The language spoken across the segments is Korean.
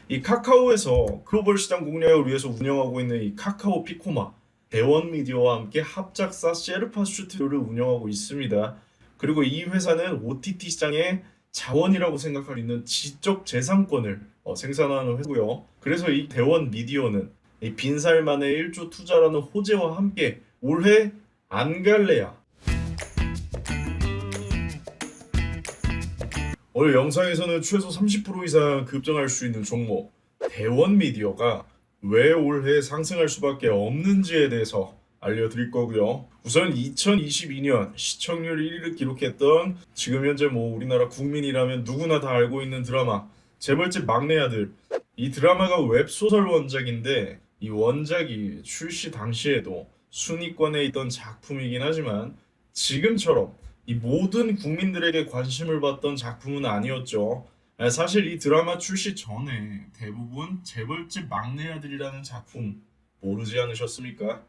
이 카카오에서 글로벌 시장 공략을 위해서 운영하고 있는 이 카카오 피코마, 대원 미디어와 함께 합작사 셰르파 스튜디오를 운영하고 있습니다. 그리고 이 회사는 OTT 시장의 자원이라고 생각할 수 있는 지적 재산권을 생산하는 회사고요. 그래서 이 대원 미디어는 이 빈살만의 1조 투자라는 호재와 함께 올해 안 갈래야 오늘 영상에서는 최소 30% 이상 급등할 수 있는 종목 대원 미디어가 왜 올해 상승할 수밖에 없는지에 대해서 알려드릴 거고요. 우선 2022년 시청률 1위를 기록했던 지금 현재 우리나라 국민이라면 누구나 다 알고 있는 드라마 재벌집 막내 아들. 이 드라마가 웹소설 원작인데 이 원작이 출시 당시에도 순위권에 있던 작품이긴 하지만 지금처럼 이 모든 국민들에게 관심을 받던 작품은 아니었죠. 사실 이 드라마 출시 전에 대부분 재벌집 막내 아들이라는 작품 모르지 않으셨습니까?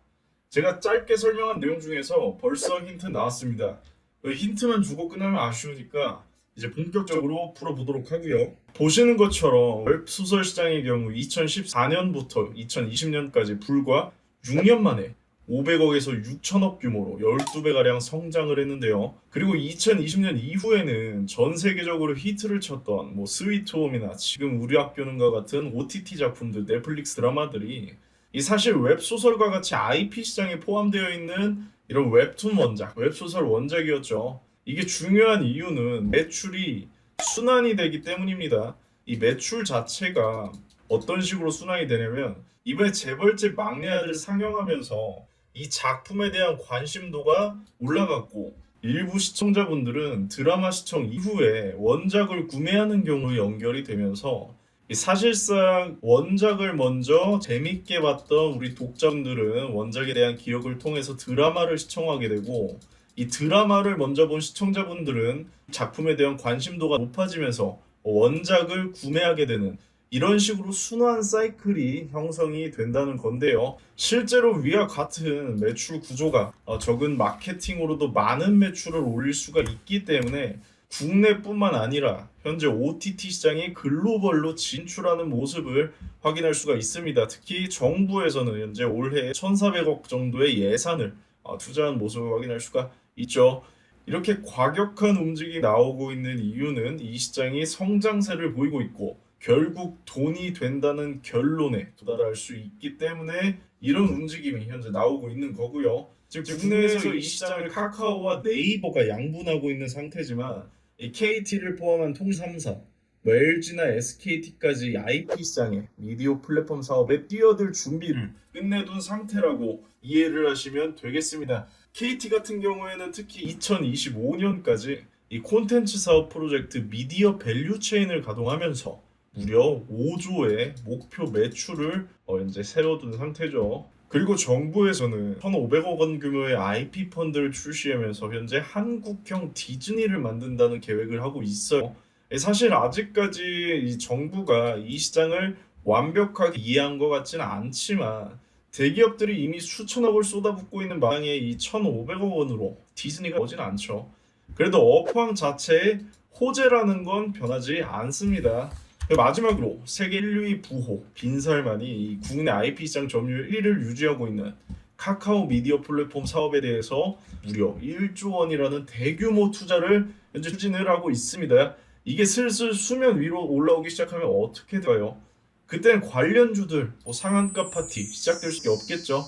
제가 짧게 설명한 내용 중에서 벌써 힌트 나왔습니다. 그 힌트만 주고 끝나면 아쉬우니까 이제 본격적으로 풀어보도록 하고요. 보시는 것처럼 웹소설 시장의 경우 2014년부터 2020년까지 불과 6년 만에 500억에서 6천억 규모로 12배가량 성장을 했는데요. 그리고 2020년 이후에는 전 세계적으로 히트를 쳤던 스위트홈이나 지금 우리 학교는과 같은 OTT 작품들, 넷플릭스 드라마들이 이 사실 웹소설과 같이 IP 시장에 포함되어 있는 이런 웹툰 원작, 웹소설 원작이었죠. 이게 중요한 이유는 매출이 순환이 되기 때문입니다. 이 매출 자체가 어떤 식으로 순환이 되냐면 이번에 재벌집 막내 아들을 상영하면서 이 작품에 대한 관심도가 올라갔고 일부 시청자분들은 드라마 시청 이후에 원작을 구매하는 경우로 연결이 되면서 사실상 원작을 먼저 재밌게 봤던 우리 독자분들은 원작에 대한 기억을 통해서 드라마를 시청하게 되고 이 드라마를 먼저 본 시청자분들은 작품에 대한 관심도가 높아지면서 원작을 구매하게 되는 이런 식으로 순환 사이클이 형성이 된다는 건데요. 실제로 위와 같은 매출 구조가 적은 마케팅으로도 많은 매출을 올릴 수가 있기 때문에 국내뿐만 아니라 현재 OTT 시장이 글로벌로 진출하는 모습을 확인할 수가 있습니다. 특히 정부에서는 현재 올해 1,400억 정도의 예산을 투자한 모습을 확인할 수가 있죠. 이렇게 과격한 움직임이 나오고 있는 이유는 이 시장이 성장세를 보이고 있고 결국 돈이 된다는 결론에 도달할 수 있기 때문에 이런 움직임이 현재 나오고 있는 거고요. 지금 국내에서 이 시장을 카카오와 네이버가 양분하고 있는 상태지만 이 KT를 포함한 통신 3사, LG나 SKT까지 IP 시장의 미디어 플랫폼 사업에 뛰어들 준비를 끝내둔 상태라고 이해를 하시면 되겠습니다. KT 같은 경우에는 특히 2025년까지 이 콘텐츠 사업 프로젝트 미디어 밸류 체인을 가동하면서 무려 5조의 목표 매출을 이제 세워둔 상태죠. 그리고 정부에서는 1,500억 원 규모의 IP 펀드를 출시하면서 현재 한국형 디즈니를 만든다는 계획을 하고 있어요. 사실 아직까지 이 정부가 이 시장을 완벽하게 이해한 것 같지는 않지만 대기업들이 이미 수천억을 쏟아붓고 있는 마당에 이 1,500억 원으로 디즈니가 오진 않죠. 그래도 업황 자체의 호재라는 건 변하지 않습니다. 마지막으로 세계 1위 부호 빈살만이 이 국내 IP 시장 점유율 1위를 유지하고 있는 카카오 미디어 플랫폼 사업에 대해서 무려 1조 원이라는 대규모 투자를 현재 추진을 하고 있습니다. 이게 슬슬 수면 위로 올라오기 시작하면 어떻게 돼요? 그땐 관련주들 상한가 파티 시작될 수밖에 없겠죠.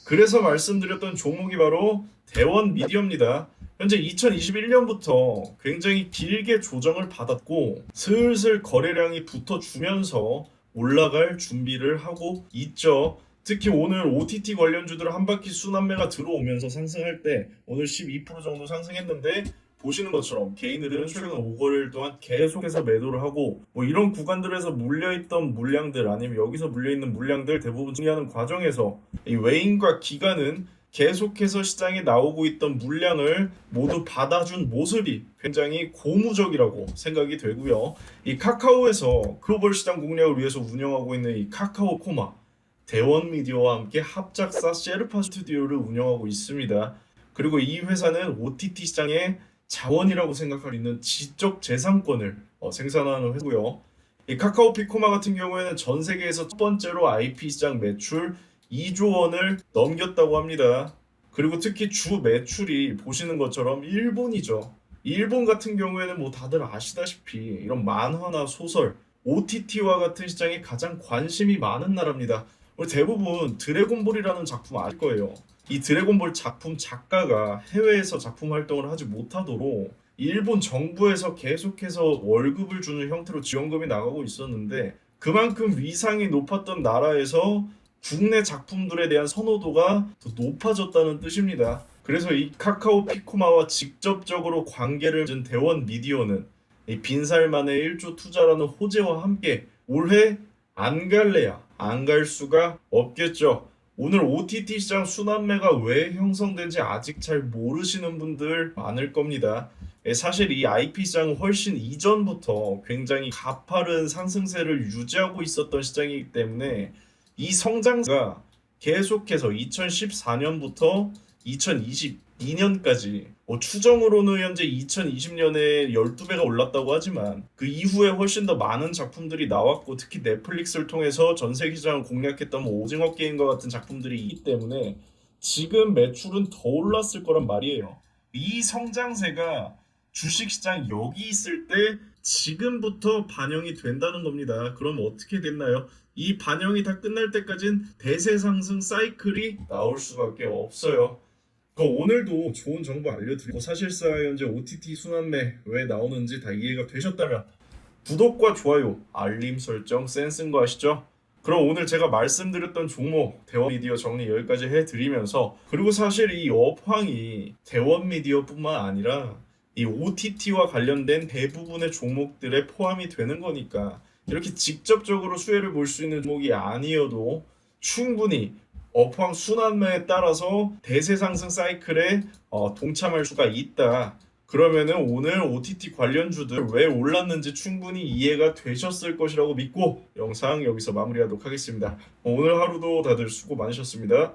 그래서 말씀드렸던 종목이 바로 대원 미디어입니다. 현재 2021년부터 굉장히 길게 조정을 받았고 슬슬 거래량이 붙어주면서 올라갈 준비를 하고 있죠. 특히 오늘 OTT 관련주들 한 바퀴 순환매가 들어오면서 상승할 때 오늘 12% 정도 상승했는데 보시는 것처럼 개인들은 최근 5거래일 동안 계속해서 매도를 하고 이런 구간들에서 물려있던 물량들 아니면 여기서 물려있는 물량들 대부분 정리하는 과정에서 이 외인과 기관은 계속해서 시장에 나오고 있던 물량을 모두 받아준 모습이 굉장히 고무적이라고 생각이 되고요. 이 카카오에서 글로벌 시장 공략을 위해서 운영하고 있는 이 카카오 코마 대원 미디어와 함께 합작사 셰르파 스튜디오를 운영하고 있습니다. 그리고 이 회사는 OTT 시장의 자원이라고 생각할 수 있는 지적 재산권을 생산하는 회사고요. 이 카카오 피코마 같은 경우에는 전 세계에서 첫 번째로 IP 시장 매출 2조 원을 넘겼다고 합니다. 그리고 특히 주 매출이 보시는 것처럼 일본이죠. 일본 같은 경우에는 뭐 다들 아시다시피 이런 만화나 소설, OTT와 같은 시장에 가장 관심이 많은 나라입니다. 우리 대부분 드래곤볼이라는 작품 알 거예요. 이 드래곤볼 작품 작가가 해외에서 작품 활동을 하지 못하도록 일본 정부에서 계속해서 월급을 주는 형태로 지원금이 나가고 있었는데 그만큼 위상이 높았던 나라에서 국내 작품들에 대한 선호도가 더 높아졌다는 뜻입니다. 그래서 이 카카오 피코마와 직접적으로 관계를 맺은 대원 미디어는 이 빈살만의 1조 투자라는 호재와 함께 올해 안 갈래야 안 갈 수가 없겠죠. 오늘 OTT 시장 순환매가 왜 형성된지 아직 잘 모르시는 분들 많을 겁니다. 사실 이 IP 시장은 훨씬 이전부터 굉장히 가파른 상승세를 유지하고 있었던 시장이기 때문에 이 성장세가 계속해서 2014년부터 2022년까지 추정으로는 현재 2020년에 12배가 올랐다고 하지만 그 이후에 훨씬 더 많은 작품들이 나왔고 특히 넷플릭스를 통해서 전 세계 시장을 공략했던 뭐 오징어 게임과 같은 작품들이 있기 때문에 지금 매출은 더 올랐을 거란 말이에요. 이 성장세가 주식시장 여기 있을 때 지금부터 반영이 된다는 겁니다. 그럼 어떻게 됐나요? 이 반영이 다 끝날 때까지는 대세 상승 사이클이 나올 수밖에 없어요. 오늘도 좋은 정보 알려드리고 사실상 현재 OTT 순환매 왜 나오는지 다 이해가 되셨다면 구독과 좋아요, 알림 설정 센스인 거 아시죠? 그럼 오늘 제가 말씀드렸던 종목 대원미디어 정리 여기까지 해드리면서 그리고 사실 이 업황이 대원미디어뿐만 아니라 이 OTT와 관련된 대부분의 종목들에 포함이 되는 거니까 이렇게 직접적으로 수혜를 볼 수 있는 종목이 아니어도 충분히 업황 순환매에 따라서 대세 상승 사이클에 동참할 수가 있다. 그러면은 오늘 OTT 관련주들 왜 올랐는지 충분히 이해가 되셨을 것이라고 믿고 영상 여기서 마무리하도록 하겠습니다. 오늘 하루도 다들 수고 많으셨습니다.